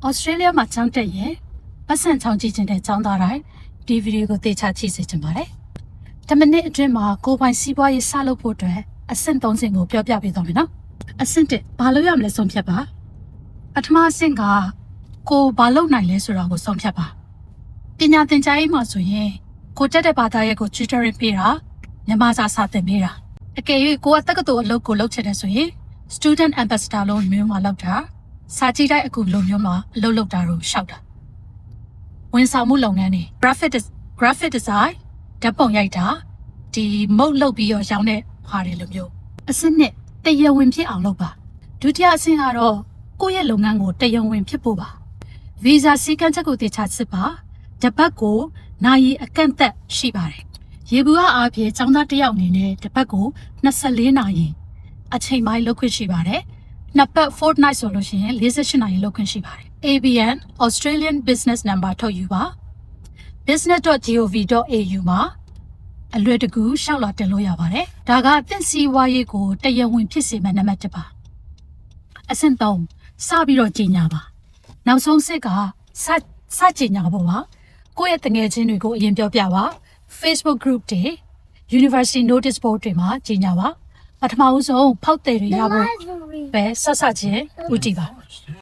Australia မှာကျောင်းတက်ရင်ပတ်စံချောင်းကြည့်ခြင်းတဲ့ကျောင်းသားတိုင်းဒီဗီဒီယိုကိုသေချာကြည့်စေချင်ပါတယ်။10မိနစ်အတွင်းမှာကိုယ်ပိုင်စီးပွားရေးစလုပ်ဖို့အတွက်အဆင့်3ဆင့်ကိုပြောပြပေးသွားမယ်နော်။အဆင့်1ဘာလို့ရမလဲဆုံးဖြတ်ပါ။ပထမအဆင့်ကကိုဘာလုပ်နိုင်လဲဆိုတာကိုဆုံးဖြတ်ပါ။ပညာသင်ကြားရေးမှာဆိုရင်ကိုတက်တဲ့ဘာသာရပ်ကို tutoring ပေးတာမြန်မာစာသင်ပေးတာအကယ်၍ကိုကတက္ကသိုလ်အလုပ်ကိုလုပ်ချင်တယ်ဆိုရင် student ambassador လို့မျိုးမှာလုပ်တာစာကြည့်တိုက်အခုလိုမျိုးမှာအလုပ်လုပ်တာကိုရှောက်တာဝန်ဆောင်မှုလုပ်ငန်းတွေ graphic design ဓာတ်ပုံရိုက်တာဒီမုတ်လုပ်ပြီးရောင်းတဲ့ဟာတွေလိုမျိုးအဆင့်နဲ့တရားဝင်ဖြစ်အောင်လုပ်ပါဒုတိယအဆင့်ကတော့ကိုယ့်ရဲ့လုပ်ငန်းကိုတရားဝင်ဖြစ်ဖို့ပါ visa စည်းကမ်းချက်ကိုသေချာစစ်ပါတစ်ပတ်ကိုနိုင်ရီအကန့်အသတ်ရှိပါတယ်ရေဘူးအားဖြင့်ចောင်းသားတစ်ယောက်အနေနဲ့တစ်ပတ်ကို24နာရီအချိန်ပိုင်းလုပ်ခွင့်ရှိပါတယ်နှစ်ပတ် fortnight ဆိုလို့ရှိရင်48နာရီလုပ်ခွင့်ရှိပါတယ် ABN Australian Business Number ထုတ်ယူပါ business.gov.au မှာအလွယ်တကူရှောက်လာတင်လို့ရပါတယ်ဒါကသင်စီဝါရေးကိုတရားဝင်ဖြစ်စေမယ့်နံပါတ်1ပါအဆင့်3စပြီးတော့ကြီးညာပါနောက်ဆုံးစစ်ကစကြီးညာဖို့ပါကိုယ့်ရဲ့တငယ်ချင်းတွေကိုအရင်ပြောပြပါ Facebook group တွေ University notice board တွေမှာကြီးညာပါပထမဦးဆုံးဖောက်တယ်တွေရဖို့ပဲဆက်ချင်းဦးတည်ပါ